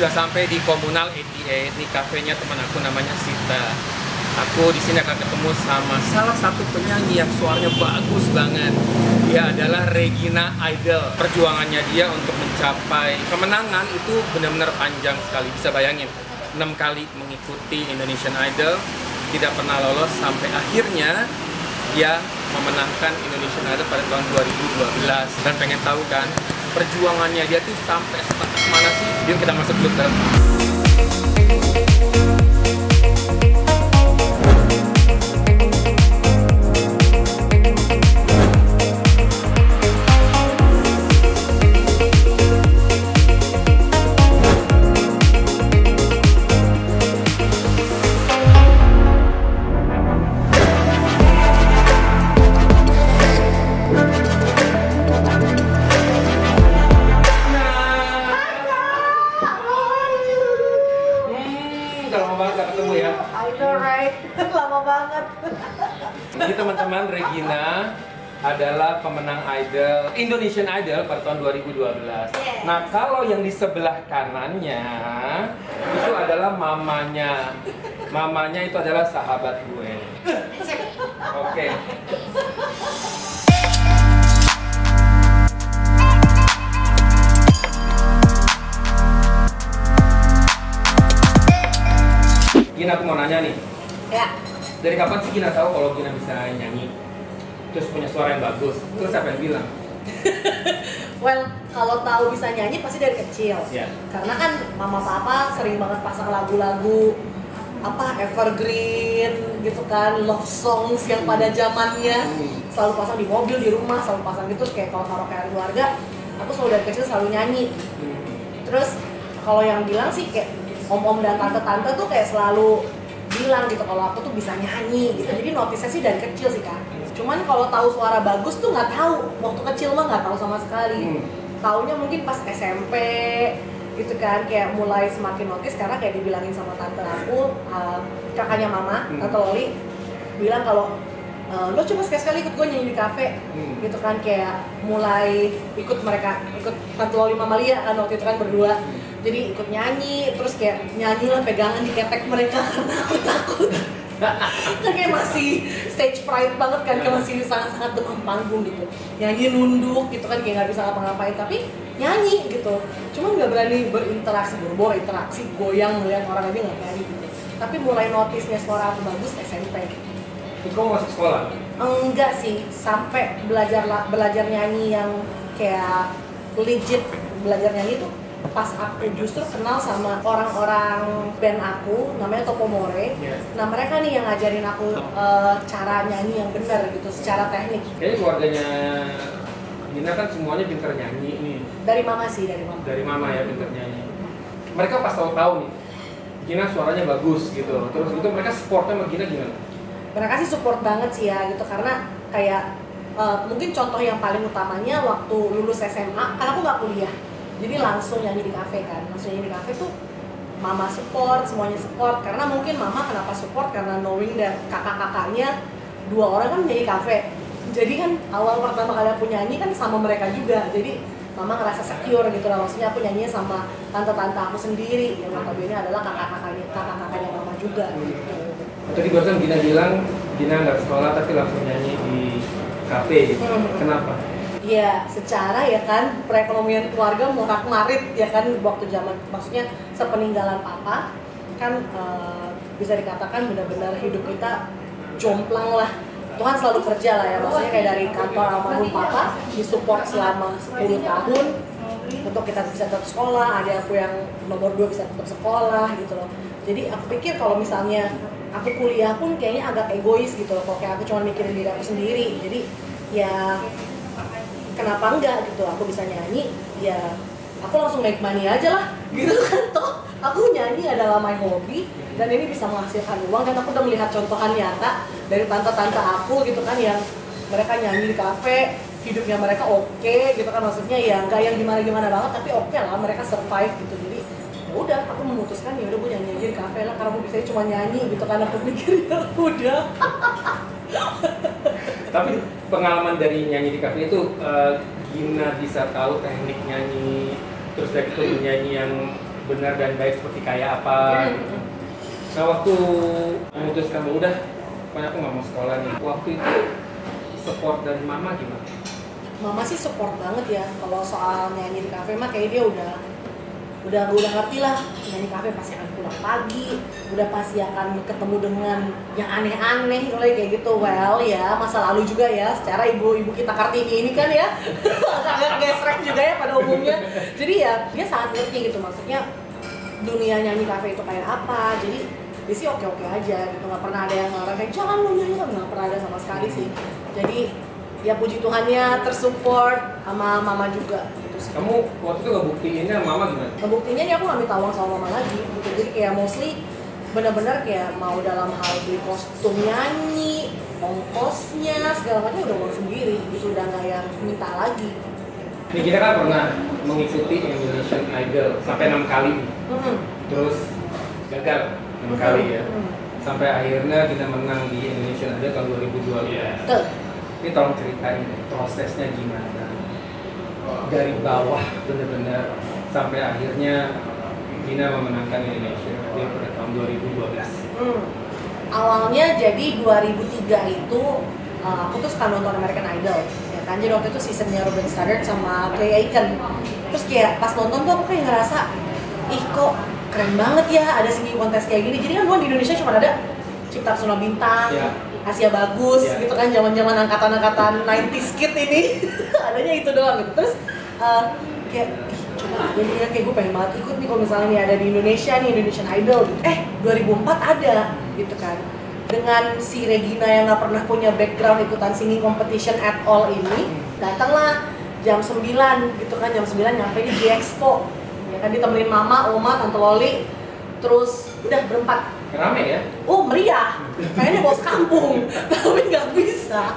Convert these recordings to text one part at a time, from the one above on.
sudah sampai di Komunal 88. Ini kafenya teman aku namanya Sita. Aku di sini akan ketemu sama salah satu penyanyi yang suaranya bagus banget. Dia adalah Regina Idol. Perjuangannya dia untuk mencapai kemenangan itu benar-benar panjang sekali. Bisa bayangin, 6 kali mengikuti Indonesian Idol, tidak pernah lolos sampai akhirnya dia memenangkan Indonesian Idol pada tahun 2012. Dan pengen tahu kan perjuangannya dia tuh sampai sebatas mana sih? Yuk kita masuk dulu ke dalam. Lama banget. Ini teman-teman, Regina adalah pemenang Idol, Indonesian Idol pada tahun 2012. Yes. Nah, kalau yang di sebelah kanannya itu adalah mamanya. Mamanya itu adalah sahabat gue. Oke. Gina, aku mau nanya nih. Ya. Dari kapan sih Gina tahu kalau Gina bisa nyanyi? Terus punya suara yang bagus. Terus siapa yang bilang? Well, kalau tahu bisa nyanyi pasti dari kecil. Yeah. Karena kan mama papa sering banget pasang lagu-lagu apa evergreen gitu kan, love songs yang pada zamannya selalu pasang di mobil, di rumah, selalu pasang gitu. Kayak kalau karaoke keluarga, aku selalu dari kecil selalu nyanyi. Terus kalau yang bilang sih kayak om-om dan tante-tante tuh kayak selalu bilang gitu kalau aku tuh bisa nyanyi gitu. Jadi notisnya sih dari kecil sih kan. Cuman kalau tahu suara bagus tuh nggak tahu. Waktu kecil mah nggak tahu sama sekali. Taunya mungkin pas SMP gitu kan, kayak mulai semakin notice karena kayak dibilangin sama tante aku, kakaknya mama, Tante Loli, bilang kalau lo coba sekali-sekali ikut gue nyanyi di kafe, gitu kan, kayak mulai ikut mereka, ikut Tante Loli Mama Lia kan waktu itu kan berdua. Jadi ikut nyanyi, terus kayak nyanyi lah pegangan di ketek mereka karena aku takut. Kan kayak masih stage fright banget kan, kayak masih sangat-sangat demam panggung gitu. Nyanyi nunduk gitu kan, kayak nggak bisa ngapa-ngapain, tapi nyanyi gitu. Cuman nggak berani berinteraksi, boro-boro interaksi, goyang melihat orang aja nggak berani gitu. Tapi mulai notisnya suara aku bagus SMP. Terus kamu masuk sekolah? Enggak sih, sampai belajar nyanyi yang kayak legit belajar nyanyi tuh pas aku justru kenal sama orang-orang band aku namanya Topomore. Nah mereka nih yang ngajarin aku cara nyanyi yang benar gitu secara teknik. Kayaknya keluarganya Gina kan semuanya pintar nyanyi nih. Dari mama sih, dari mama. Dari mama ya pintar nyanyi. Mereka pas tahu nih Gina suaranya bagus gitu. Terus itu mereka supportnya sama Gina gimana? Mereka sih support banget sih ya gitu, karena kayak mungkin contoh yang paling utamanya waktu lulus SMA, kan aku nggak kuliah. Jadi langsung nyanyi di kafe kan, langsung nyanyi di kafe tuh mama support, semuanya support. Karena mungkin mama kenapa support, karena knowing dan kakak-kakaknya 2 orang kan nyanyi kafe. Jadi kan awal pertama kali aku nyanyi kan sama mereka juga. Jadi mama ngerasa secure gitu lah, maksudnya aku nyanyinya sama tante-tante aku sendiri yang notabene adalah kakak-kakaknya mama juga gitu. Tadi barusan Gina bilang Gina nggak sekolah tapi langsung nyanyi di kafe gitu. Kenapa? Iya, secara ya kan perekonomian keluarga morak-marit ya kan waktu zaman, maksudnya sepeninggalan papa kan bisa dikatakan benar-benar hidup kita jomplang lah. Tuhan selalu kerja lah ya, maksudnya kayak dari kantor almarhum papa disupport selama 10 tahun untuk kita bisa tetap sekolah, ada aku yang nomor 2 bisa tetap sekolah gitu loh. Jadi aku pikir kalau misalnya aku kuliah pun kayaknya agak egois gitu loh, kok kayak aku cuma mikirin diri aku sendiri. Jadi ya kenapa enggak gitu, aku bisa nyanyi, ya aku langsung make money aja lah gitu kan. Toh aku nyanyi adalah my hobby dan ini bisa menghasilkan uang, dan aku udah melihat contohan nyata dari tante-tante aku gitu kan, yang mereka nyanyi di kafe, hidupnya mereka oke gitu kan, maksudnya ya nggak yang gimana-gimana banget tapi oke lah, mereka survive gitu. Jadi ya udah aku memutuskan ya udah gue nyanyi aja di kafe lah, karena aku bisa cuma nyanyi gitu kan, aku pikir ya udah. Tapi pengalaman dari nyanyi di kafe itu Gina bisa tahu teknik nyanyi, terus dari itu nyanyi yang benar dan baik seperti kayak apa gitu. Nah waktu memutuskan bahwa udah, pokoknya aku nggak mau sekolah nih, waktu itu support dari mama gimana? Mama sih support banget ya. Kalau soal nyanyi di kafe mah kayak dia udah ngerti lah, nyanyi kafe pasti akan pulang pagi, udah pasti akan ketemu dengan yang aneh-aneh kayak gitu. Well ya, masa lalu juga ya, secara ibu kita Kartini ini kan ya agak gesrek juga ya pada umumnya. Jadi ya dia sangat ngerti gitu, maksudnya dunia nyanyi kafe itu kayak apa. Jadi dia sih oke-oke aja gitu, nggak pernah ada yang ngarang kayak jangan lo nyanyi, nggak pernah ada sama sekali sih. Jadi ya puji Tuhannya tersupport sama mama juga gitu sih. Kamu waktu itu ngebuktiinnya mama gimana? Ngebuktinya nih aku nggak minta uang sama mama lagi gitu. Jadi kayak mostly benar-benar kayak mau dalam hal beli kostum nyanyi, ongkosnya segala macam udah uang sendiri gitu, udah nggak yang minta lagi. Ini kita kan pernah mengikuti Indonesian Idol sampai 6 kali, terus gagal 6 kali ya, sampai akhirnya kita menang di Indonesian Idol tahun 2012. Tuh. Ini tolong ceritain prosesnya gimana dari bawah benar-benar sampai akhirnya Gina memenangkan Indonesia Idol pada tahun 2012. Awalnya jadi 2003 itu aku tuh suka nonton American Idol ya kan, jadi waktu itu seasonnya Ruben Studdard sama Clay Aiken. Terus kayak pas nonton tuh aku kayak ngerasa ih kok keren banget ya ada singing kontes kayak gini. Jadi kan gua di Indonesia cuma ada Cipta Pesona Bintang, Asia Bagus gitu kan, zaman-zaman angkatan 90s kid ini adanya itu doang gitu. Terus kayak coba ada nih ya, kayak gue pengen banget ikut nih kalau misalnya nih ada di Indonesia nih Indonesian Idol gitu. 2004 ada gitu kan, dengan si Regina yang nggak pernah punya background ikutan singing competition at all ini, datanglah jam 9 gitu kan, jam 9 nyampe di G-Expo ya kan, ditemenin mama, oma, tante Loli, terus udah berempat. Rame ya? Oh meriah, kayaknya bos kampung, tapi nggak bisa.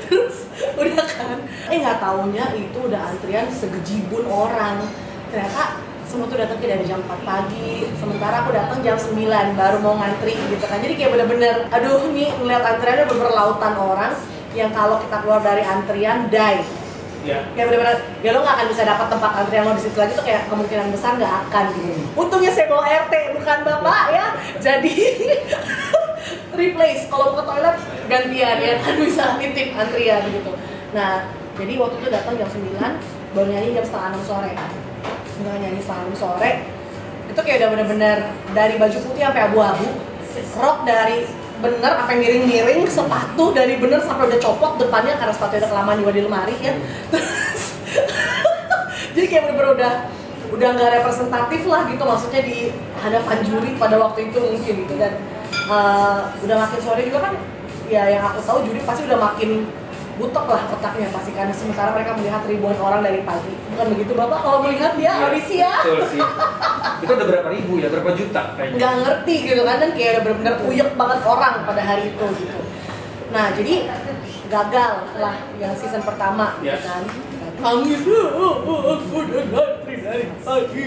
Terus udah kan, nggak taunya itu udah antrian segejibun orang. Ternyata semua tuh datangnya dari jam 4 pagi, sementara aku datang jam 9 baru mau ngantri gitu kan. Jadi kayak bener-bener, aduh nih ngeliat antriannya bener-bener lautan orang yang kalau kita keluar dari antrian die. Kayak bener-bener, ya lo nggak akan bisa dapat tempat antrian lo di situ lagi tuh, kayak kemungkinan besar nggak akan gitu. Untungnya saya bawa RT bukan bapak ya, jadi replace kalau mau ke toilet gantian ya kan, bisa nitip antrian gitu. Nah jadi waktu itu datang jam 9 baru nyanyi jam setengah 6 sore. Nggak nyanyi setengah 6 sore itu kayak udah bener-bener dari baju putih sampai abu-abu, rok dari bener apa yang miring-miring, sepatu dari bener sampai udah copot depannya karena sepatu udah kelamaan juga di lemari ya. Terus jadi kayak bener-bener udah nggak representatif lah gitu, maksudnya di hadapan juri pada waktu itu mungkin gitu. Dan udah makin sore juga kan ya, yang aku tahu juri pasti udah makin butek lah otaknya pasti, karena sementara mereka melihat ribuan orang dari pagi. Bukan begitu Bapak kalau melihat dia audisi ya? Betul sih. Itu ada berapa ribu ya, berapa juta kayaknya. Nggak ngerti gitu kan, dan kayak udah bener-bener uyek banget orang pada hari itu gitu. Nah jadi gagal lah yang season pertama gitu kan. Nangis, aku udah ngantri dari pagi,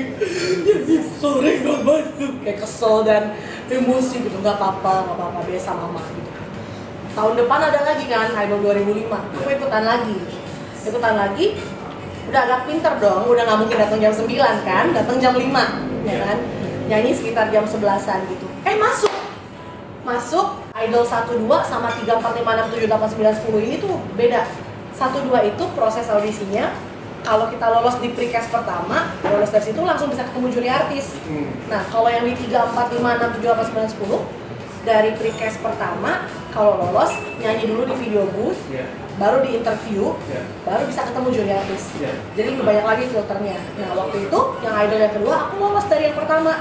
jadi sore gak masuk. Kayak kesel dan emosi gitu, gak apa-apa, biasa mama gitu. Tahun depan ada lagi kan, Idol 2005, aku ikutan lagi, udah agak pinter dong, udah gak mungkin datang jam 9 kan, datang jam 5 ya kan, nyanyi sekitar jam 11an gitu. Masuk Idol 1-2 sama 3, 4, 5, 6, 7, 8, 9, 10 ini tuh beda. 1-2 itu proses audisinya, kalau kita lolos di precast pertama, lolos dari situ langsung bisa ketemu juri artis. Nah kalau yang di 3, 4, 5, 6, 7, 8, 9, 10 dari precast pertama, kalau lolos nyanyi dulu di video booth, baru di interview, baru bisa ketemu juri artis. Jadi lebih banyak lagi filternya. Nah waktu itu yang idol yang kedua aku lolos dari yang pertama,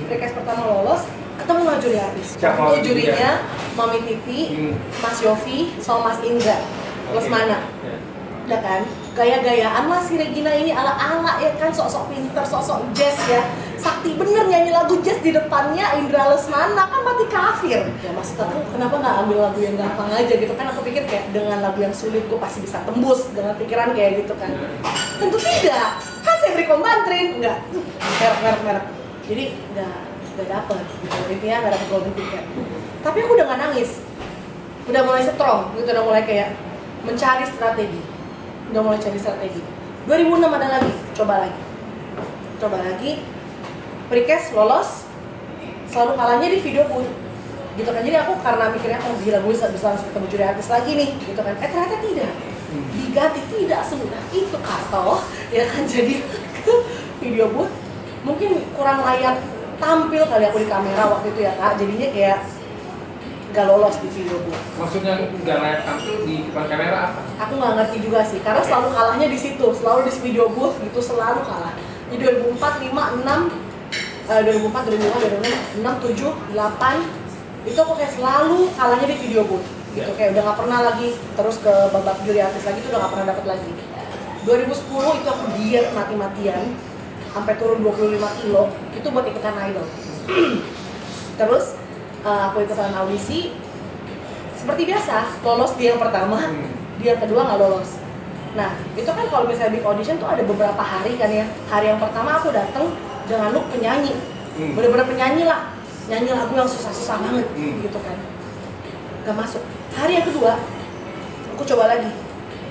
precast pertama lolos, ketemu sama juri artis. Itu jurinya Mami Titi, Mas Yofi, sama Mas Indra, Lesmana. Udah kan, gaya-gayaan lah si Regina ini, ala-ala ya kan, sok-sok pinter, sok-sok jazz ya. Sakti bener nyanyi lagu jazz di depannya Indra Lesmana, kan mati kafir. Ya maksud aku kenapa nggak ambil lagu yang gampang aja gitu kan, aku pikir kayak dengan lagu yang sulit gue pasti bisa tembus dengan pikiran kayak gitu kan. Tentu tidak, kan saya beri kombantrin, enggak, merek. Jadi nggak dapet gitu, intinya nggak dapet golden ticket. Tapi aku udah nggak nangis, udah mulai strong gitu, udah mulai kayak mencari strategi. 2006 ada lagi, coba lagi. Precast lolos, selalu kalahnya di video booth gitu kan. Jadi aku karena mikirnya oh gila gue bisa langsung ketemu juri artis lagi nih gitu kan. Ternyata tidak, diganti tidak semudah itu Karto ya kan. Jadi ke video booth mungkin kurang layak tampil kali aku di kamera waktu itu ya Kak, jadinya kayak gak lolos di video booth. Maksudnya nggak layak tampil di depan kamera apa? Aku nggak ngerti juga sih, karena selalu kalahnya di situ, selalu di video booth gitu, selalu kalah. Di 2004, 5, 6 2004, 2005, 2006, 6, 7, 8 itu aku kayak selalu kalahnya di video booth gitu, kayak udah nggak pernah lagi terus ke babak juri artis lagi, itu udah nggak pernah dapet lagi. 2010 itu aku diet mati-matian sampai turun 25 kilo itu buat ikutan idol. Terus aku ikutan audisi seperti biasa, lolos di yang pertama, di yang kedua nggak lolos. Nah itu kan kalau misalnya big audition tuh ada beberapa hari kan ya. Hari yang pertama aku datang dengan look penyanyi, bener-bener penyanyi lah, nyanyi lagu yang susah-susah banget gitu kan, gak masuk. Hari yang kedua aku coba lagi,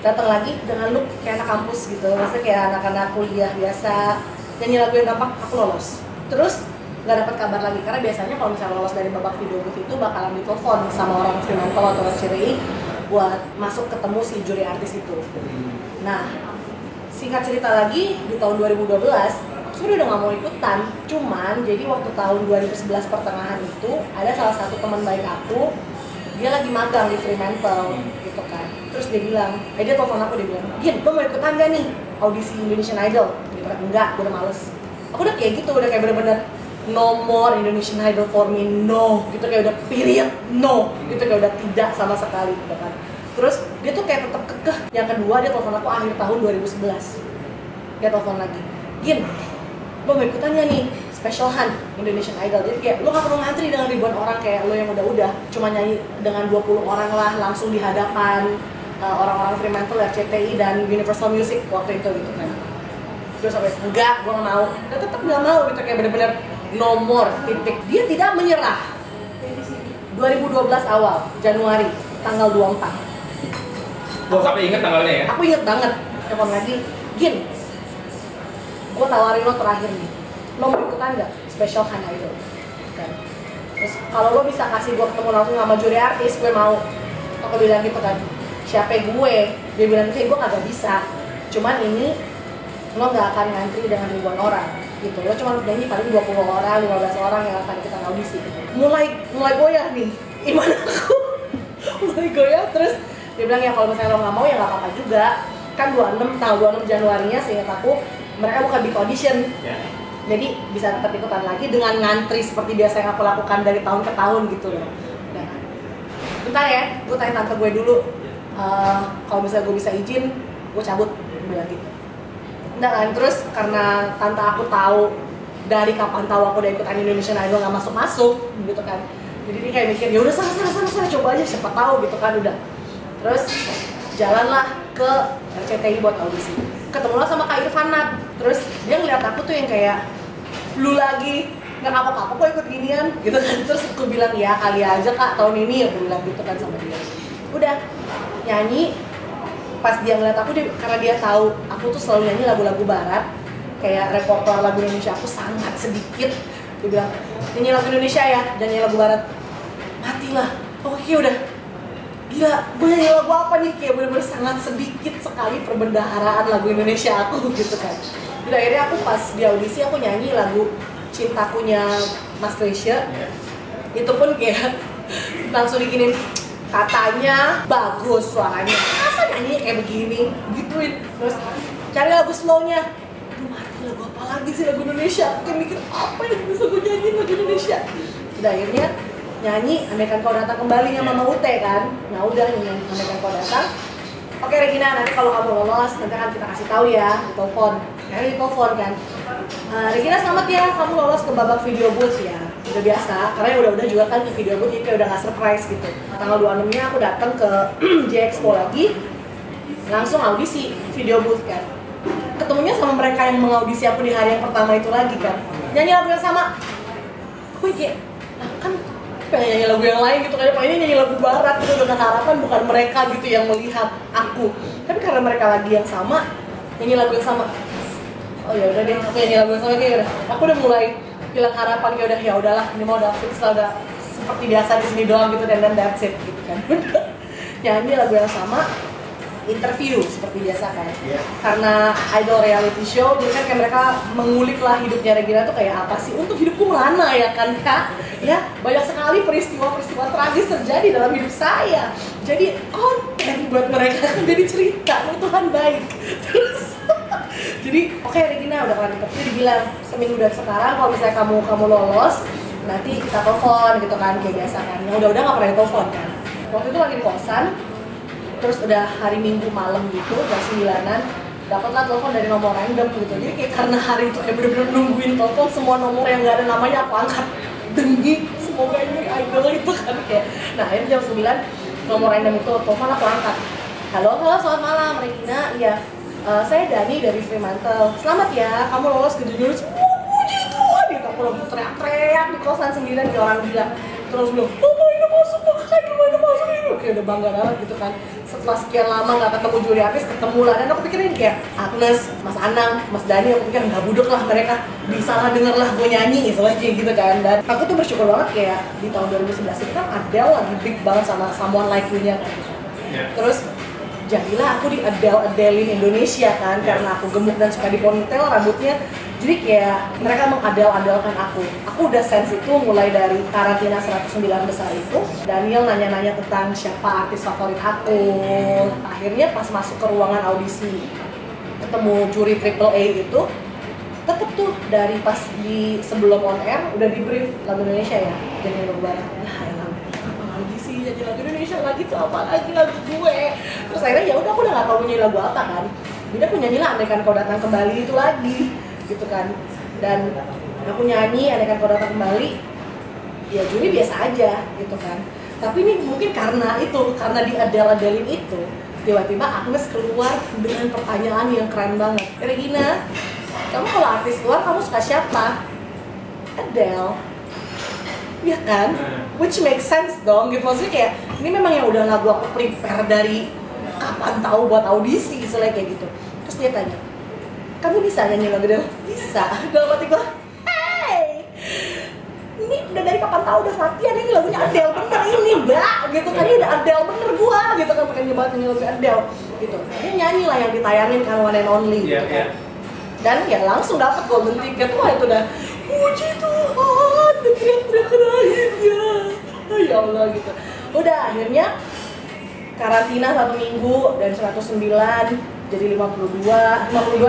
datang lagi dengan look kayak anak kampus gitu, maksudnya kayak anak-anak kuliah biasa, nyanyi lagu yang gampang, aku lolos. Terus nggak dapat kabar lagi, karena biasanya kalau misalnya lolos dari babak video booth itu bakalan ditelepon sama orang Fremantle atau orang CRI buat masuk ketemu si juri artis itu. Nah singkat cerita lagi, di tahun 2012 aku udah nggak mau ikutan. Cuman jadi waktu tahun 2011 pertengahan itu ada salah satu teman baik aku, dia lagi magang di Fremantle gitu kan. Terus dia bilang, dia telepon aku, dia bilang, Gin, lo mau ikutan gak nih audisi Indonesian Idol? Gitu kan, enggak, gue udah males. Aku udah kayak gitu, udah kayak bener-bener no more Indonesian Idol for me, no, gitu kayak udah period, no, gitu kayak udah tidak sama sekali gitu kan. Terus dia tuh kayak tetap kekeh. Yang kedua dia telepon aku akhir tahun 2011, dia telepon lagi, Gin, lo mau ikutan gak nih Special Hunt Indonesian Idol? Jadi kayak lo gak perlu ngantri dengan ribuan orang kayak lo yang udah cuma nyanyi dengan 20 orang lah langsung di hadapan orang-orang Fremantle, RCTI dan Universal Music waktu itu gitu kan. Terus sampai enggak, gue gak mau, dan tetap gak mau gitu, kayak bener-bener no more, titik. Dia tidak menyerah. 2012 awal Januari tanggal 24. Gue sampai inget tanggalnya ya? Aku inget banget. Telepon lagi, Gin, gue tawarin lo terakhir nih, lo mau ikutan gak Special Hunt Idol? Kan? Terus kalau lo bisa kasih gue ketemu langsung sama juri artis, gue mau. Aku bilang gitu kan, siapa gue? Dia bilang gitu, gue kagak bisa. Cuman ini lo gak akan ngantri dengan ribuan orang gitu, lo cuma nyanyi paling 20 orang, 15 orang yang akan kita audisi gitu. Mulai goyah nih, iman aku mulai goyah. Terus dia bilang ya kalau misalnya lo gak mau ya gak apa-apa juga. Kan 26 Januarinya seingat aku mereka bukan big audition, jadi bisa tetap ikutan lagi dengan ngantri seperti biasa yang aku lakukan dari tahun ke tahun gitu loh. Nah, bentar ya, gue tanya tante gue dulu, kalau misalnya gue bisa izin, gue cabut, gue bilang gitu. Nah kan, terus karena tante aku tahu dari kapan tahu aku udah ikutan Indonesian Idol nggak masuk gitu kan, jadi dia kayak mikir ya udah sana coba aja siapa tahu gitu kan udah. Terus jalanlah ke RCTI buat audisi, ketemulah sama Kak Irfanat. Terus dia ngeliat aku tuh yang kayak lu lagi nggak kapok-kapok kok ikut ginian gitu kan. Terus aku bilang ya kali aja Kak tahun ini, aku bilang gitu kan sama dia. Udah nyanyi. Pas dia ngeliat aku, karena dia tahu aku tuh selalu nyanyi lagu-lagu barat, kayak repertoire lagu Indonesia aku sangat sedikit. Dia bilang, nyanyi lagu Indonesia ya, dan nyanyi lagu barat. Matilah, oke udah. Gila, gue nyanyi lagu apa nih? Kayak bener-bener sangat sedikit sekali perbendaharaan lagu Indonesia aku gitu kan. Jadi akhirnya aku pas di audisi aku nyanyi lagu Cintakunya Mas Krisya. Itu pun kayak langsung diginin, katanya bagus suaranya, masa nyanyi kayak begini, gituin. Terus cari lagu slownya, aduh mati lagu apa lagi sih, lagu Indonesia. Aku kayak mikir apa yang bisa gue nyanyi lagu Indonesia. Udah akhirnya nyanyi Andaikan Kau Datang Kembali sama Mama Ute kan. Nah udah nyanyi Andaikan Kau Datang. Oke Regina, nanti kalau kamu lolos nanti akan kita kasih tahu ya di telepon. Nah di telepon kan, Regina selamat ya, kamu lolos ke babak video booth ya. Udah biasa, karena udah juga kan di video booth, jadi kayak udah gak surprise gitu. Tanggal 26-nya aku datang ke J-Expo lagi, langsung audisi video booth kan. Ketemunya sama mereka yang mengaudisi aku di hari yang pertama itu lagi kan. Nyanyi lagu yang sama. Aku kayak, kan pengen nyanyi lagu yang lain gitu kan. Ini nyanyi lagu barat gitu, dengan harapan bukan mereka gitu yang melihat aku. Tapi karena mereka lagi yang sama, nyanyi lagu yang sama. Oh ya udah deh, aku nyanyi lagu yang sama kayak udah. Aku udah mulai hilang harapan, kayak udah ya udahlah, ini mau udah fix lah, udah seperti biasa di sini doang gitu, dan that's it gitu kan. Nyanyi lagu yang sama, interview seperti biasa kan. Karena idol reality show, jadi kan kayak mereka mengulik lah hidupnya Regina tuh kayak apa sih, untuk hidupku mana ya kan Kak. Ya, banyak sekali peristiwa-peristiwa tragis terjadi dalam hidup saya. Jadi konten buat mereka, jadi cerita, Tuhan baik. Terus jadi oke, Regina udah kelar interview, dibilang seminggu dari sekarang kalau misalnya kamu lolos, nanti kita telepon gitu kan, kayak biasa kan. Yang udah nggak pernah ditelepon kan. Waktu itu lagi di kosan, terus udah hari Minggu malam gitu, jam 9-an, dapatlah telepon dari nomor random gitu. Jadi kayak karena hari itu kayak bener-bener nungguin telepon, semua nomor yang nggak ada namanya aku angkat demi semoga ini idol itu kan kayak. Nah akhirnya jam 9 nomor random itu telepon, aku angkat. Halo selamat malam Regina, iya. Saya Dani dari Fremantle. Selamat ya, kamu lolos ke junior. Puji Tuhan, gitu. Aku langsung teriak-teriak di kosan sendirian kayak orang gila. Terus bilang, oh ini masuk, ini masuk ini. Kayak udah bangga banget gitu kan. Setelah sekian lama nggak ketemu juri artis, ketemu lah. Dan aku pikirin kayak Agnes, Mas Anang, Mas Dani, aku pikir nggak budek lah mereka. Bisa lah denger lah gue nyanyi, istilahnya kayak gitu kan. Dan aku tuh bersyukur banget kayak di tahun 2011 itu kan Adele lagi big banget sama Someone Like You-nya kan. Terus jadilah aku di Adele-Adelin Indonesia kan, karena aku gemuk dan suka di ponytail rambutnya. Jadi kayak mereka mengadel-adelkan aku. Aku udah sense itu mulai dari karantina 109 besar itu. Daniel nanya-nanya tentang siapa artis favorit aku. Akhirnya pas masuk ke ruangan audisi, ketemu juri AAA itu, tetep tuh dari pas di sebelum on air udah di brief lagu Indonesia ya, jadi lagu barat. Nah, lagi sih jadi lagu Indonesia lagi tuh apa lagi lagu gue. Terus akhirnya ya udah, aku udah nggak tahu nyanyi lagu apa kan. Jadi aku nyanyi lah Andaikan Kau Datang Kembali itu lagi gitu kan. Dan aku nyanyi Andaikan Kau Datang Kembali, ya juri biasa aja gitu kan. Tapi ini mungkin karena di Adele-Adelin itu, tiba-tiba Agnes keluar dengan pertanyaan yang keren banget. Regina, kamu kalau artis luar kamu suka siapa? Adele. Ya kan? Which makes sense dong, gitu. Maksudnya kayak, ini memang yang udah lagu aku prepare dari kapan tahu buat audisi, misalnya kayak gitu. Terus dia tanya, kamu bisa nyanyi lagu Adele? Bisa. Dalam hati gue, hey, ini udah dari kapan tahu udah latihan, ini lagunya Adele bener ini mbak, gitu kan, ini udah Adele bener gua, gitu kan, pengen nyoba nyanyi lagu Adele, gitu. Dia nyanyi lah yang ditayangin kan, One and Only, gitu kan. Dan ya langsung dapet golden ticket. Wah itu udah puji Tuhan, teriak-teriakan akhirnya, ya Allah gitu. Udah akhirnya karantina 1 minggu dan 109 jadi 52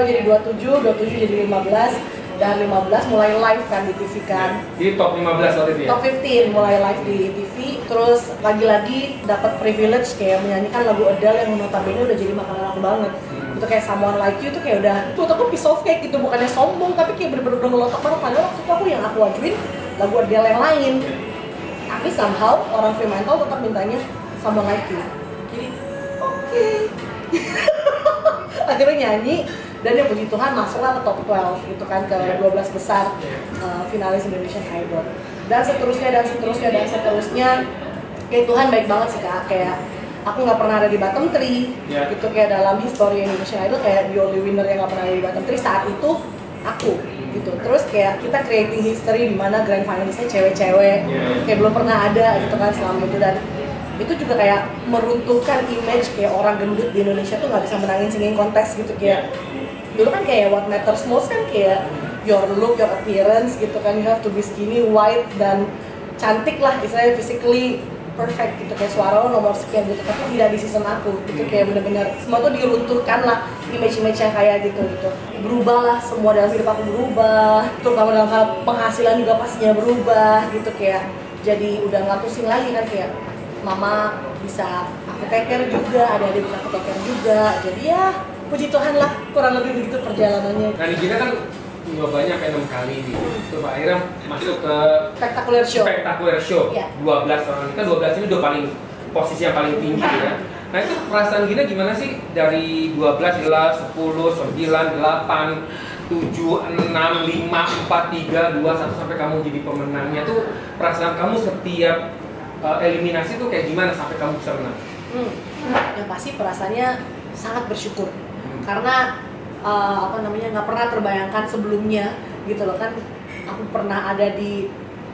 jadi 27 jadi 15, dan 15 mulai live kan di TV kan. Di top 15 waktu itu ya? Top 15 mulai live di TV, terus lagi-lagi dapat privilege kayak menyanyikan lagu Adele yang notabene udah jadi makanan aku banget. Itu kayak Someone Like You tuh kayak udah, tuh aku piece of cake gitu, bukannya sombong tapi kayak bener-bener udah ngelotok banget. Padahal waktu itu aku ajuin lagu Adele yang lain, tapi somehow orang Fremantle tetap mintanya Someone Like You. Jadi oke. Akhirnya nyanyi, dan ya puji Tuhan masuklah ke top 12 gitu kan, ke 12 besar finalis Indonesian Idol, dan seterusnya. Kayak Tuhan baik banget sih Kak, kayak aku nggak pernah ada di bottom 3 gitu, kayak dalam history Indonesian Idol kayak the only winner yang nggak pernah ada di bottom 3 saat itu aku gitu. Terus kayak kita creating history di mana grand finalistnya cewek-cewek, kayak belum pernah ada gitu kan selama itu. Dan itu juga kayak meruntuhkan image kayak orang gendut di Indonesia tuh nggak bisa menangin singing contest gitu. Kayak dulu kan kayak what matters most kan kayak your look, your appearance gitu kan, you have to be skinny, white, dan cantik lah, istilahnya physically perfect gitu, kayak suara lo nomor sekian gitu. Tapi tidak di season aku gitu, kayak bener-bener semua tuh diruntuhkan lah, image-image yang kayak gitu. Berubah lah, semua dalam hidup aku berubah, terutama dalam hal penghasilan juga pastinya berubah gitu. Kayak jadi udah nggak pusing lagi kan, kayak mama bisa aku take care juga, adik-adik bisa aku take care juga. Jadi ya puji Tuhan lah, kurang lebih begitu perjalanannya. Nah, Regina kan nyobanya sampai 6 kali nih. Terus akhirnya masuk ke Spectacular Show. Ya. 12 orang. Kan 12 ini udah paling posisi yang paling tinggi ya. Nah, itu perasaan Gina gimana sih dari 12, 10, 9, 8, 7, 6, 5, 4, 3, 2, 1 sampai kamu jadi pemenangnya tuh, perasaan kamu setiap eliminasi tuh kayak gimana sampai kamu bisa menang? Yang pasti perasaannya sangat bersyukur karena nggak pernah terbayangkan sebelumnya gitu loh kan. aku pernah ada di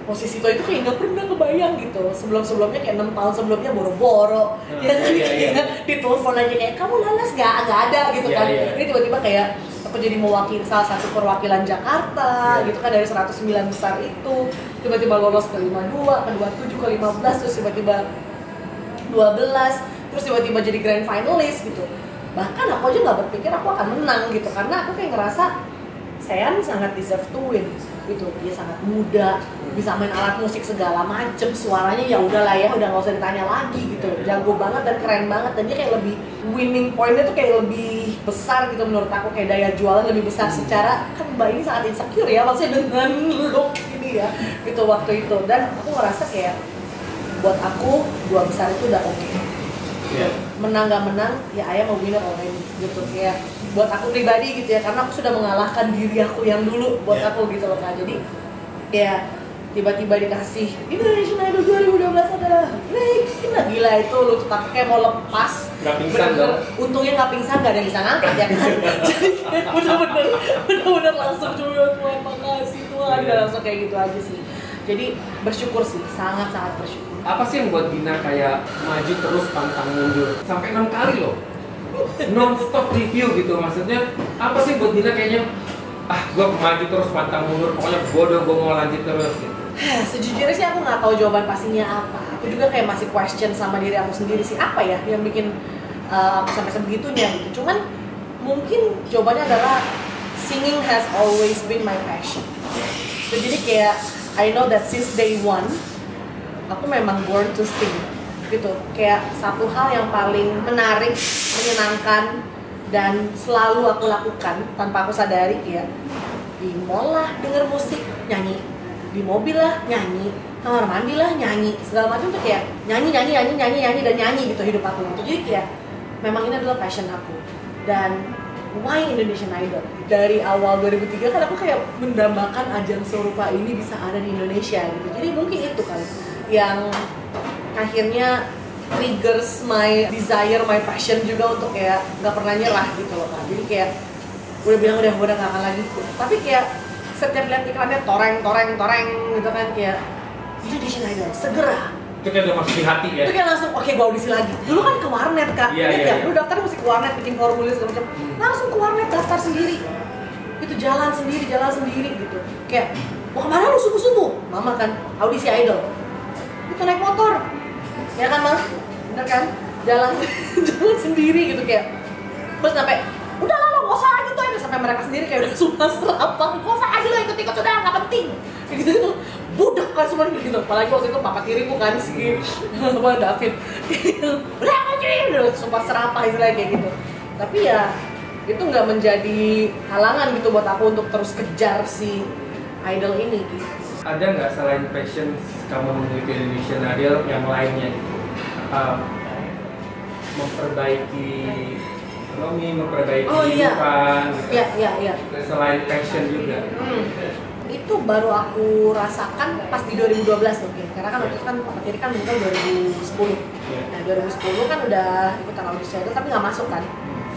posisi itu kayak nggak pernah kebayang gitu. Sebelumnya kayak 6 tahun sebelumnya boro-boro, ya kan, ditelepon aja kayak kamu lolos nggak ada gitu kan. Ini tiba-tiba kayak aku jadi mewakili salah satu perwakilan Jakarta gitu kan, dari 109 besar itu tiba-tiba lolos ke 52, ke 27, ke 15, terus tiba-tiba 12, terus tiba-tiba jadi grand finalist gitu. Bahkan aku aja nggak berpikir aku akan menang gitu, karena aku kayak ngerasa Sean sangat deserve to win gitu. Dia sangat muda, bisa main alat musik segala macem, suaranya ya udahlah ya, udah nggak usah ditanya lagi gitu, jago banget dan keren banget, dan dia kayak lebih winning pointnya tuh kayak lebih besar gitu menurut aku, kayak daya jualnya lebih besar. Secara kan mbak ini sangat insecure ya, maksudnya dengan look ini ya gitu waktu itu, dan aku ngerasa kayak buat aku 2 besar itu udah oke. Menang gak menang ya ayah mau winner already gitu, kayak buat aku pribadi gitu ya, karena aku sudah mengalahkan diri aku yang dulu buat aku gitu loh Kak. Jadi ya tiba-tiba dikasih Indonesian Idol 2012 adalah Regina, gila itu lu tuh kayak mau lepas. Gak pingsan dong. Untungnya gak pingsan, gak ada yang bisa ngangkat ya kan. Jadi bener-bener langsung cuma Tuhan makasih Tuhan, udah langsung kayak gitu aja sih. Jadi bersyukur sih, sangat-sangat bersyukur. Apa sih yang buat Dina kayak maju terus pantang mundur sampai 6 kali loh, non-stop review gitu? Maksudnya apa sih buat Dina kayaknya gua maju terus pantang mundur, pokoknya bodoh gua mau lanjut terus gitu? Sejujurnya sih aku nggak tahu jawaban pastinya apa. Aku juga kayak masih question sama diri aku sendiri sih, apa ya yang bikin aku sampai sebegitunya gitu. Cuman mungkin jawabannya adalah singing has always been my passion. Jadi kayak I know that since day one aku memang born to sing gitu. Kayak satu hal yang paling menarik, menyenangkan, dan selalu aku lakukan tanpa aku sadari, kayak di mall lah denger musik, nyanyi, di mobil lah nyanyi, kamar mandi lah nyanyi, segala macam tuh kayak nyanyi dan nyanyi gitu hidup aku gitu. Jadi kayak memang ini adalah passion aku. Dan why Indonesian Idol? Dari awal 2003 kan aku kayak mendambakan ajang serupa ini bisa ada di Indonesia gitu. Jadi mungkin itu kan yang akhirnya triggers my desire, my passion juga untuk kayak gak pernah nyerah gitu loh Kak. Jadi kayak udah bilang udah gak akan lagi gitu. Tapi kayak setiap lihat iklannya toreng gitu kan, kayak Indonesian Idol segera. Itu kayak udah masuk di hati ya? Itu kayak langsung oke, gua audisi lagi. Dulu kan ke warnet Kak, lu daftar mesti ke warnet, bikin formulir segala macam. Langsung ke warnet daftar sendiri. Itu jalan sendiri gitu. Kayak mau kemana lu subuh-subuh? Mama kan audisi idol. Itu naik motor, ya kan Mas? Bener kan? Jalan sendiri gitu kayak. Terus sampai udah lah lo gak usah gitu aja, sampai mereka sendiri kayak udah sumpah serapah, gak usah aja lo ikut sudah gak penting gitu. Budak kan semua gitu, apalagi waktu itu papa tiriku kan si David udah udah sumpah serapah istilahnya kayak gitu. Tapi ya itu nggak menjadi halangan gitu buat aku untuk terus kejar si idol ini gitu. Ada nggak selain passion kamu mengikuti Indonesian Idol yang lainnya gitu? Memperbaiki ekonomi, memperbaiki kehidupan gitu. Iya. Selain passion juga. Itu baru aku rasakan pas di 2012 tuh, karena kan waktu itu kan Papa Tiri kan meninggal 2010. Nah 2010 kan udah ikutan audisi itu tapi nggak masuk kan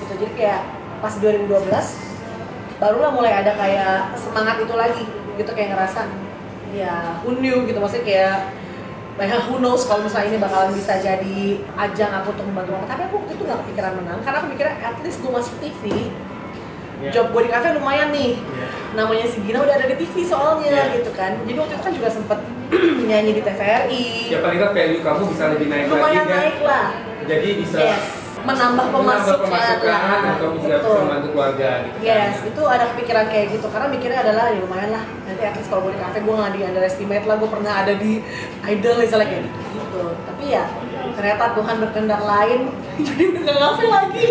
gitu. Jadi kayak pas 2012 barulah mulai ada kayak semangat itu lagi gitu, kayak ngerasa ya who knew gitu, maksudnya kayak who knows kalau misalnya ini bakalan bisa jadi ajang aku untuk membantu aku. Tapi aku waktu itu nggak kepikiran menang, karena aku mikirnya at least gue masuk TV. Job gue di kafe lumayan nih, namanya si Gina udah ada di TV soalnya gitu kan. Jadi waktu itu kan juga sempet nyanyi di TVRI. Ya paling nggak value kamu bisa lebih naik lumayan lagi kan? Naik lah. Jadi bisa menambah pemasukan atau bisa membantu keluarga gitu kan. kan? Itu ada kepikiran kayak gitu, karena mikirnya adalah ya lumayan lah. Nanti at least kalau gue di kafe gue nggak di underestimate lah, gue pernah ada di Idol misalnya kayak gitu. Tapi ya ternyata Tuhan berkehendak lain, jadi udah nggak kafe lagi.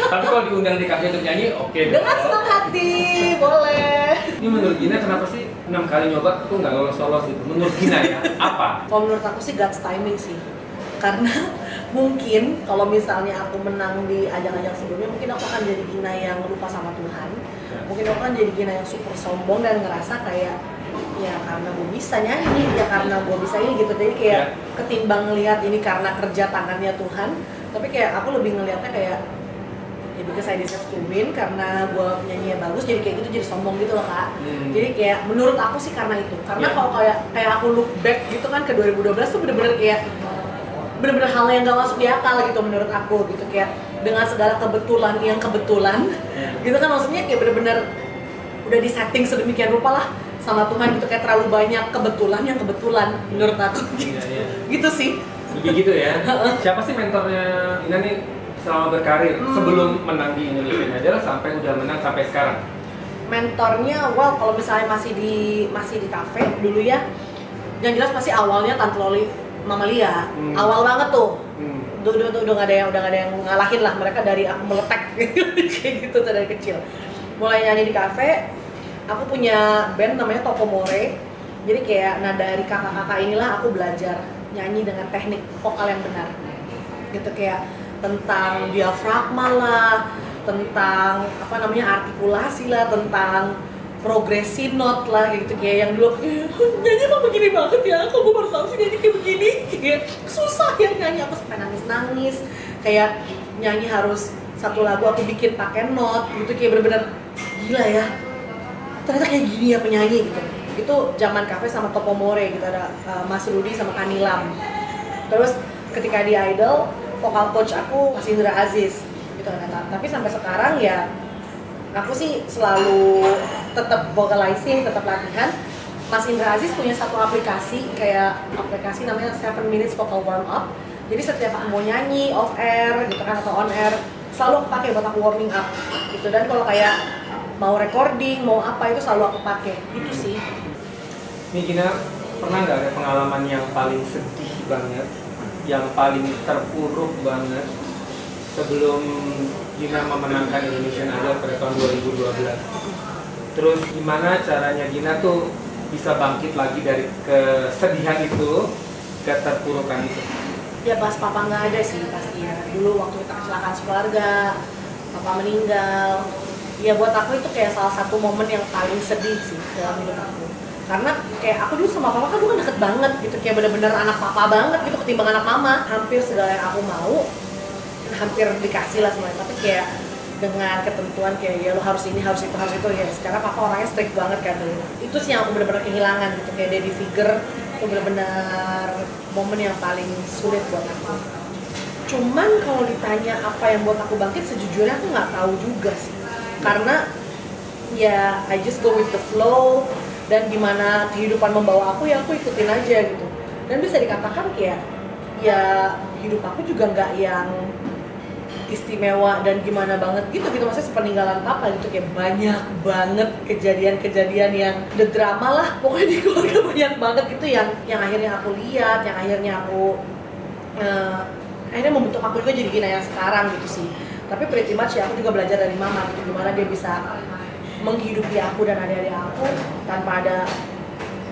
Tapi kalau diundang di kafe untuk nyanyi, oke. Dengan senang hati, boleh. Ini menurut Gina kenapa sih 6 kali nyoba tuh nggak lolos gitu? Menurut Gina ya, apa? Kalau menurut aku sih God's timing sih. Karena mungkin kalau misalnya aku menang di ajang-ajang sebelumnya, mungkin aku akan jadi Gina yang lupa sama Tuhan. Mungkin aku akan jadi Gina yang super sombong dan ngerasa kayak ya karena gue bisa nyanyi, ya karena gue bisa ini gitu. Jadi kayak ketimbang ngelihat ini karena kerja tangannya Tuhan, tapi kayak aku lebih ngelihatnya kayak ya because I deserve to win karena gue nyanyinya bagus, jadi kayak gitu, jadi sombong gitu loh kak. Jadi kayak menurut aku sih karena itu, karena kalau kayak aku look back gitu kan ke 2012 tuh bener-bener hal yang gak masuk di akal gitu menurut aku gitu, kayak dengan segala kebetulan gitu kan, maksudnya kayak bener-bener udah disetting sedemikian rupa lah sama Tuhan gitu, kayak terlalu banyak kebetulan menurut aku gitu. Gitu sih. Lebih gitu ya. Siapa sih mentornya Gina nih selama berkarir sebelum menang di Indonesian Idol sampai udah menang sampai sekarang? Mentornya, well kalau misalnya masih di kafe dulu ya, yang jelas pasti awalnya Tante Loli, Mama Lia, awal banget tuh. Udah nggak ada yang ngalahin lah mereka dari aku meletek kayak gitu tuh dari kecil. Mulai nyanyi di kafe, aku punya band namanya Tokomore. Jadi kayak dari kakak-kakak inilah aku belajar nyanyi dengan teknik vokal yang benar. Gitu, kayak tentang diafragma lah, tentang artikulasi lah, tentang progresi note lah gitu, kayak yang dulu nyanyi emang begini banget ya, kok gue baru tahu sih nyanyi kayak begini, kayak susah ya nyanyi, aku sampai nangis kayak nyanyi harus satu lagu aku bikin pakai note gitu, kayak bener-bener gila ya, ternyata kayak gini ya penyanyi gitu. Itu zaman kafe sama Tokomore gitu, ada Mas Rudi sama Kanilam. Terus ketika di Idol, vokal coach aku Mas Indra Aziz gitu kan. Tapi sampai sekarang ya aku sih selalu tetap vocalizing, tetap latihan. Mas Indra Aziz punya satu aplikasi namanya 7 Minutes Vocal Warm Up. Jadi setiap aku mau nyanyi off air gitu kan atau on air, selalu aku pakai buat aku warming up gitu. Dan kalau kayak mau recording, mau apa itu selalu aku pakai. Gitu sih. Nih Gina, pernah nggak ada pengalaman yang paling sedih banget, yang paling terpuruk banget sebelum Gina memenangkan Indonesian Idol pada tahun 2012? Terus gimana caranya Gina tuh bisa bangkit lagi dari kesedihan itu, keterpurukan itu? Ya pas papa nggak ada sih pasti ya. Dulu waktu kita kecelakaan keluarga, papa meninggal. Ya buat aku itu kayak salah satu momen yang paling sedih sih dalam hidup aku. Karena kayak aku dulu sama papa kan dulu kan deket banget gitu, kayak bener-bener anak papa banget gitu ketimbang anak mama. Hampir segala yang aku mau, hampir dikasih lah semuanya. Tapi kayak dengan ketentuan kayak ya lo harus ini, harus itu ya. Sekarang papa orangnya strict banget kan. Itu sih yang aku bener-bener kehilangan gitu, kayak daddy figure itu bener-bener momen yang paling sulit buat aku. Cuman kalau ditanya apa yang buat aku bangkit, sejujurnya aku nggak tahu juga sih. Karena ya I just go with the flow, dan gimana kehidupan membawa aku ya aku ikutin aja gitu. Dan bisa dikatakan kayak ya hidup aku juga nggak yang istimewa dan gimana banget gitu maksudnya sepeninggalan papa gitu, kayak banyak banget kejadian-kejadian yang the drama lah pokoknya di keluarga, banyak banget gitu yang akhirnya aku lihat, yang akhirnya aku akhirnya membentuk aku juga jadi Gina yang sekarang gitu sih. Tapi pretty much ya aku juga belajar dari mama gitu, gimana dia bisa menghidupi aku dan adik-adik aku tanpa ada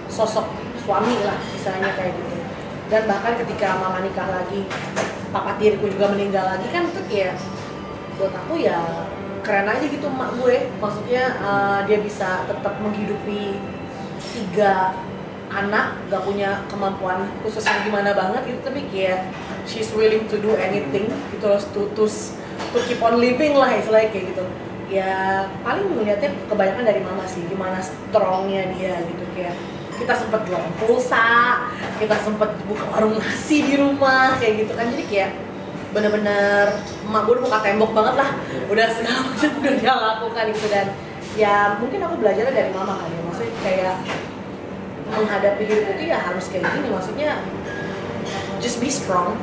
sosok suami lah misalnya kayak gitu. Dan bahkan ketika mama nikah lagi, papa tiriku juga meninggal lagi kan, itu kayak buat aku ya keren aja gitu emak gue. Maksudnya dia bisa tetap menghidupi 3 anak, gak punya kemampuan khusus yang gimana banget gitu, tapi kayak she's willing to do anything gitu loh, to keep on living lah istilahnya kayak gitu. Ya paling melihatnya kebanyakan dari mama sih, gimana strongnya dia gitu. Kayak kita sempet jualan pulsa, kita sempet buka warung nasi di rumah kayak gitu kan. Jadi kayak bener-bener emak gue buka tembok banget lah, udah segala macam udah dia lakukan gitu. Dan ya mungkin aku belajarnya dari mama kan ya, maksudnya kayak menghadapi hidup itu ya harus kayak gini, maksudnya just be strong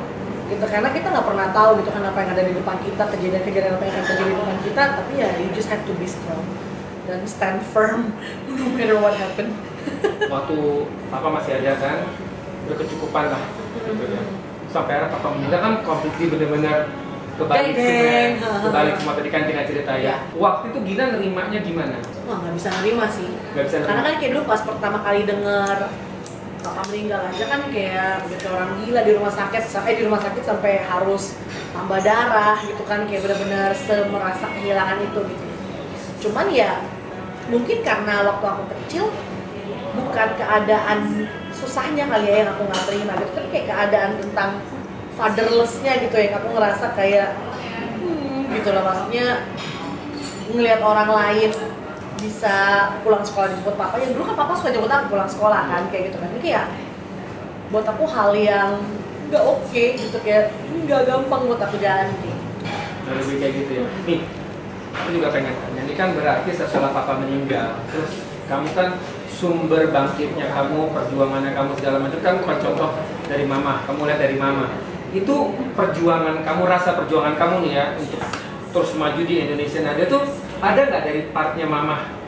gitu, karena kita nggak pernah tahu gitu kan apa yang ada di depan kita, kejadian-kejadian apa yang akan terjadi di depan kita. Tapi ya you just have to be strong dan stand firm no matter what happen. Waktu papa masih ada kan, udah kecukupan lah gitu ya. Sampai akhirnya papa meninggal kan completely bener-bener kebalik semua tadi kan Gina cerita ya. Waktu itu Gina nerimanya gimana? Wah nggak bisa nerima sih. Nggak bisa nerima. Karena kan kayak dulu pas pertama kali denger papa meninggal aja kan kayak udah orang gila di rumah sakit sampai harus tambah darah gitu kan, kayak benar-benar merasa kehilangan itu gitu. Cuman ya mungkin karena waktu aku kecil bukan keadaan susahnya kali ya yang aku nggak terima gitu, tapi kayak keadaan tentang fatherless-nya gitu yang aku ngerasa kayak gitu loh, maksudnya ngelihat orang lain bisa pulang sekolah dijemput papa, yang dulu kan papa suka jemput aku pulang sekolah kan, kayak gitu kan, ini kayak buat aku hal yang nggak oke gitu, kayak ini nggak gampang buat aku jalan nih. Nah, lebih kayak gitu ya. Nih, aku juga pengen tanya, ini kan berarti setelah papa meninggal, terus kamu kan sumber bangkitnya kamu, perjuangannya kamu segala macam kan bukan contoh dari mama, kamu lihat dari mama. Itu perjuangan kamu, rasa perjuangan kamu nih ya untuk terus maju di Indonesian Idol tuh ada nggak dari partnya mama?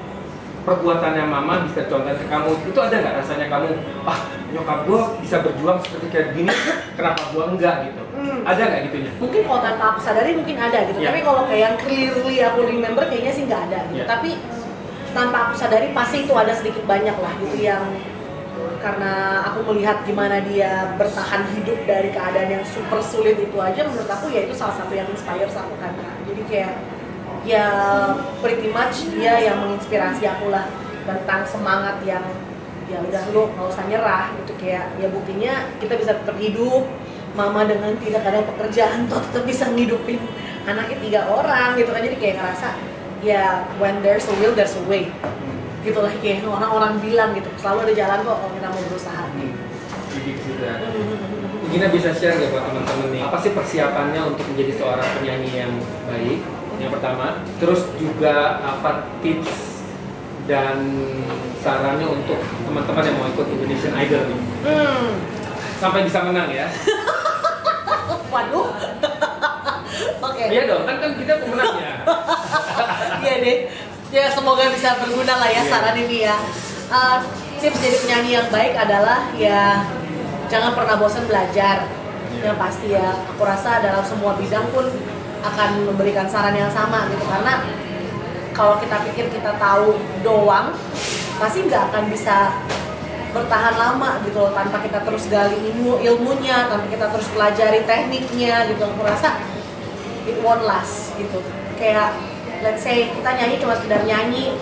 Perbuatannya mama bisa contoh ke kamu, itu ada nggak rasanya kamu, nyokap gue bisa berjuang seperti kayak gini, kenapa gue enggak gitu? Ada nggak gitunya? Mungkin kalau tanpa aku sadari mungkin ada gitu, tapi kalau kayak yang clearly aku remember kayaknya sih nggak ada gitu. Tapi tanpa aku sadari pasti itu ada sedikit banyak lah gitu, yang karena aku melihat gimana dia bertahan hidup dari keadaan yang super sulit itu aja, menurut aku ya itu salah satu yang inspire aku kan. Jadi kayak ya pretty much dia yang menginspirasi aku lah tentang semangat yang ya udah lu nggak usah nyerah gitu, kayak ya buktinya kita bisa tetap hidup, mama dengan tidak ada pekerjaan tuh tetap bisa ngidupin anaknya 3 orang gitu kan. Jadi kayak ngerasa ya when there's a will there's a way gitu lah, kayak orang-orang bilang gitu, selalu ada jalan kok kalau kita mau berusaha. Gina bisa share nggak buat teman-teman nih, apa sih persiapannya untuk menjadi seorang penyanyi yang baik? Yang pertama, terus juga apa tips dan sarannya untuk teman-teman yang mau ikut Indonesian Idol nih? Sampai bisa menang ya? Waduh. Oke. Iya dong, kan kita pemenangnya. Iya deh. Ya semoga bisa berguna lah ya saran ini ya. Tips jadi penyanyi yang baik adalah ya jangan pernah bosan belajar. Yang pasti ya, aku rasa dalam semua bidang pun akan memberikan saran yang sama gitu, karena kalau kita pikir kita tahu doang pasti nggak akan bisa bertahan lama gitu loh, tanpa kita terus gali ilmunya, tanpa kita terus pelajari tekniknya gitu. Aku rasa it won't last gitu. Kayak let's say kita nyanyi cuma sekedar nyanyi,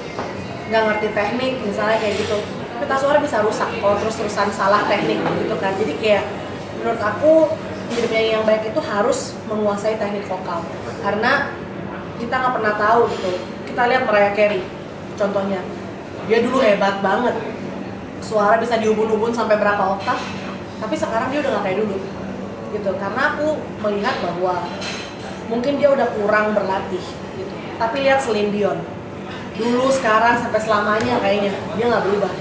nggak ngerti teknik misalnya kayak gitu, pita suara bisa rusak kalau terus-terusan salah teknik gitu kan. Jadi kayak menurut aku jadi penyanyi yang baik itu harus menguasai teknik vokal, karena kita nggak pernah tahu gitu. Kita lihat Mariah Carey contohnya, dia dulu hebat banget, suara bisa diubun-ubun sampai berapa oktav, tapi sekarang dia udah nggak kayak dulu gitu. Karena aku melihat bahwa mungkin dia udah kurang berlatih gitu. Tapi lihat Celine Dion, dulu, sekarang, sampai selamanya kayaknya dia nggak berubah,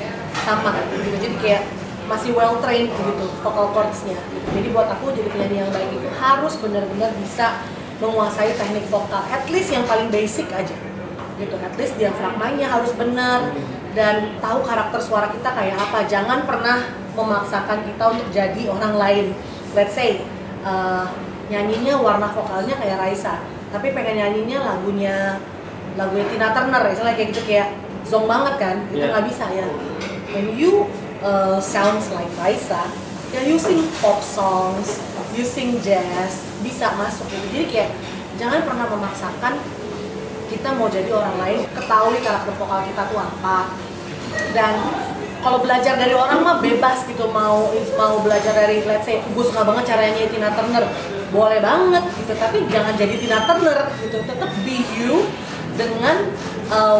sama gitu. Jadi kayak masih well trained gitu vocal cords-nya gitu. Jadi buat aku jadi penyanyi yang baik itu harus benar-benar bisa menguasai teknik vokal, at least yang paling basic aja gitu. At least diafragmanya harus benar dan tahu karakter suara kita kayak apa. Jangan pernah memaksakan kita untuk jadi orang lain. Let's say nyanyinya warna vokalnya kayak Raisa, tapi pengen nyanyinya lagunya Tina Turner misalnya kayak gitu, kayak zong banget kan, itu nggak bisa ya. When you sounds like Raisa, ya you sing pop songs, you sing jazz, bisa masuk gitu. Jadi kayak jangan pernah memaksakan kita mau jadi orang lain. Ketahui karakter vokal kita tuh apa, dan kalau belajar dari orang mah bebas gitu, mau belajar dari let's say gue suka banget caranya Tina Turner, boleh banget gitu, tapi jangan jadi Tina Turner gitu. Tetap be you dengan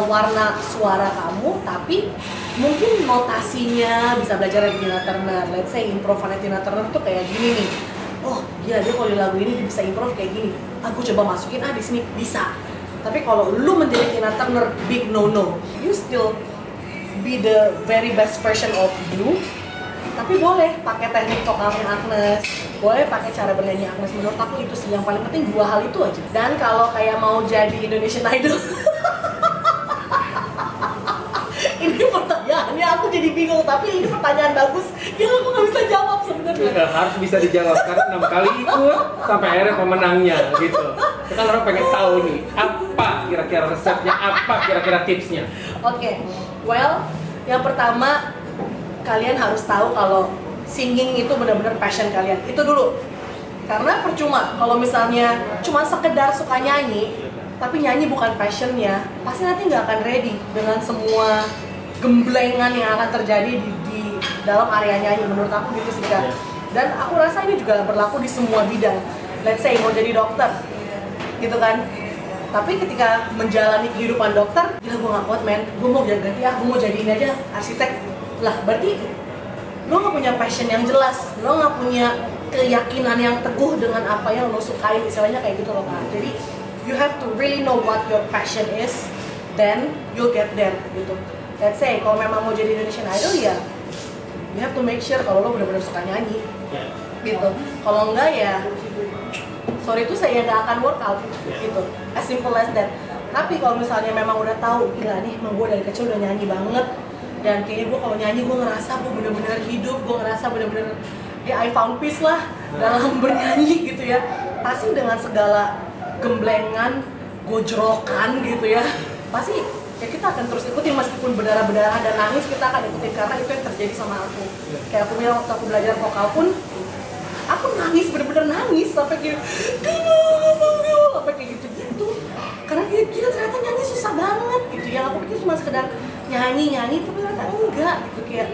warna suara kamu, tapi mungkin notasinya bisa belajar dari Tina Turner. Let's say improve-nya Tina Turner tuh kayak gini nih, oh iya dia kalau di lagu ini dia bisa improve kayak gini, aku coba masukin di sini bisa. Tapi kalau lu menjadi Tina Turner, big no, you still be the very best version of you, tapi boleh pakai teknik vokalnya Agnes, boleh pakai cara bernyanyi Agnes. Menurut aku itu sih yang paling penting, 2 hal itu aja. Dan kalau kayak mau jadi Indonesian Idol ini pertanyaannya aku jadi bingung, tapi ini pertanyaan bagus yang aku nggak bisa jawab sebenarnya. Harus bisa dijawab karena 6 kali ikut sampai akhirnya pemenangnya gitu. Kan orang pengen tahu nih, apa kira-kira resepnya, apa kira-kira tipsnya. Oke, well, yang pertama kalian harus tahu kalau singing itu benar-benar passion kalian. Itu dulu. Karena percuma kalau misalnya cuma sekedar suka nyanyi, tapi nyanyi bukan passionnya, pasti nanti nggak akan ready dengan semua gemblengan yang akan terjadi di dalam area nyanyi. Menurut aku gitu sih Kak. Dan aku rasa ini juga berlaku di semua bidang. Let's say mau jadi dokter, gitu kan, Tapi ketika menjalani kehidupan dokter, gila gue gak kuat men, gue mau ganti gue mau jadi ini aja, arsitek. Lah berarti lo gak punya passion yang jelas, lo gak punya keyakinan yang teguh dengan apa yang lo sukain, istilahnya kayak gitu loh kan. Jadi you have to really know what your passion is, then you'll get there gitu. Let's say kalau memang mau jadi Indonesian Idol ya, you have to make sure kalau lo benar-benar suka nyanyi gitu. Kalau enggak ya sorry itu saya nggak akan workout gitu, as simple as that. Tapi kalau misalnya memang udah tahu, gila nih emang gue dari kecil udah nyanyi banget, dan kayaknya gue kalau nyanyi gue ngerasa gue bener-bener hidup, gue ngerasa bener-bener ya I found peace lah dalam bernyanyi gitu ya. Pasti dengan segala gemblengan, gojrokan gitu ya, pasti ya kita akan terus ikutin meskipun berdarah-berdarah dan nangis, kita akan ikutin karena itu yang terjadi sama aku. Kayak aku bilang waktu aku belajar vokal pun, aku nangis, bener-bener nangis sampai kayak gitu. Karena gila ternyata nyanyi susah banget gitu ya. Aku pikir cuma sekedar nyanyi, tapi ternyata enggak gitu. Kayak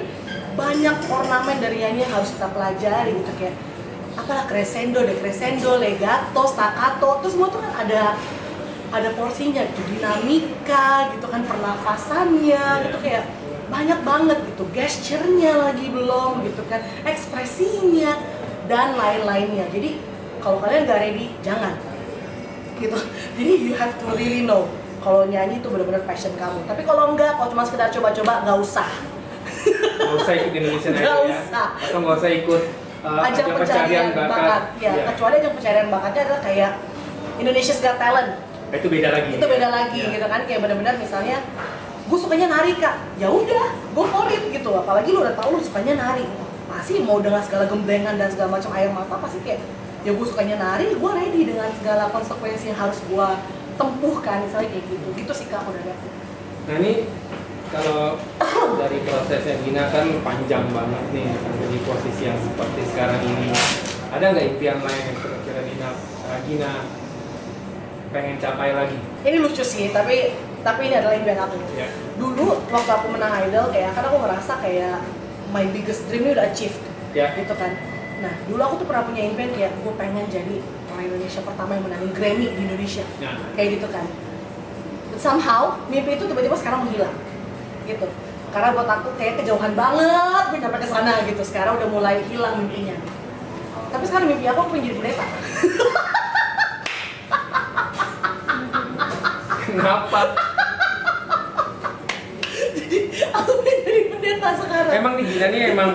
banyak ornamen dari nyanyi yang harus kita pelajari gitu, kayak apalah crescendo, decrescendo, legato, staccato, itu semua tuh kan ada porsinya gitu, dinamika gitu kan, pernafasannya gitu, kayak banyak banget gitu, gesturnya lagi belum gitu kan, ekspresinya dan lain-lainnya. Jadi kalau kalian gak ready, jangan gitu. Jadi you have to really know kalau nyanyi itu benar-benar passion kamu. Tapi kalau enggak, kalau cuma sekedar coba-coba, nggak usah. Nggak usah ikut Indonesian Idol ya, atau nggak usah ikut ajang pencarian bakat. Ya, kecuali ajang pencarian bakatnya adalah kayak Indonesia's Got Talent. Itu beda lagi. Itu beda lagi gitu kan, kayak benar-benar misalnya gue sukanya nari kak, ya udah go for it gitu. Apalagi lu udah tahu lu sukanya nari, pasti mau dengan segala gemblengan dan segala macam air mata, pasti kayak ya gue sukanya nari, gue ready dengan segala konsekuensi yang harus gue tempuhkan, misalnya kayak gitu. Gitu sih kak, udah lihat. Nah ini kalau dari prosesnya Gina kan panjang banget nih sampai di posisi yang seperti sekarang ini. Ada nggak impian lain yang kira-kira Gina pengen capai lagi? Ini lucu sih, tapi ini adalah impian aku. Yeah. Dulu waktu aku menang Idol, kayak kan aku ngerasa kayak my biggest dream ini udah achieved, gitu kan. Nah, dulu aku tuh pernah punya impian kayak gue pengen jadi orang Indonesia pertama yang menangin Grammy di Indonesia, kayak gitu kan. But somehow mimpi itu tiba-tiba sekarang menghilang, gitu. Karena buat aku kayak kejauhan banget gue sampai ke sana gitu. Sekarang udah mulai hilang mimpinya. Tapi sekarang mimpi aku pengen jadi pendeta. Kenapa? Jadi aku pengen jadi pendeta sekarang. Emang nih Gina nih emang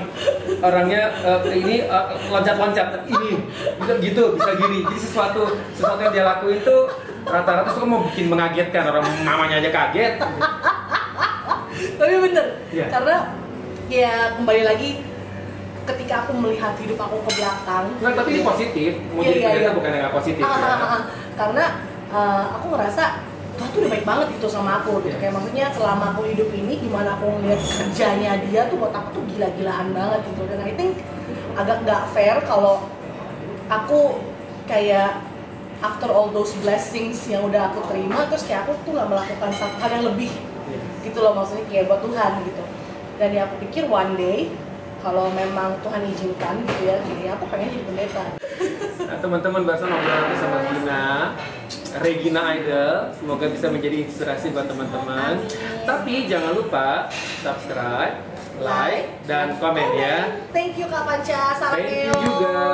orangnya ini loncat-loncat ini gitu bisa gini. Jadi sesuatu yang dia lakuin itu rata-rata suka mau bikin mengagetkan, orang mamanya aja kaget. Tapi bener, karena ya kembali lagi ketika aku melihat hidup aku ke belakang. Nah, tapi ini positif, mau jadi pendeta bukan yang nggak positif Karena aku ngerasa Tuhan tuh udah baik banget gitu sama aku gitu. Kayak maksudnya selama aku hidup ini, gimana aku ngeliat kerjanya dia tuh buat aku tuh gila-gilaan banget gitu. Dan I think agak nggak fair kalau aku kayak after all those blessings yang udah aku terima, terus kayak aku tuh nggak melakukan satu hal yang lebih gitu loh, maksudnya kayak buat Tuhan gitu. Dan ya aku pikir one day kalau memang Tuhan izinkan gitu ya, kayaknya aku pengen jadi pendeta. Nah, teman-teman, barusan ngobrol sama Gina, Regina Idol, semoga bisa menjadi inspirasi buat teman-teman. Tapi jangan lupa subscribe, like, dan komen ya. Thank you Kak Panca, Thank you juga.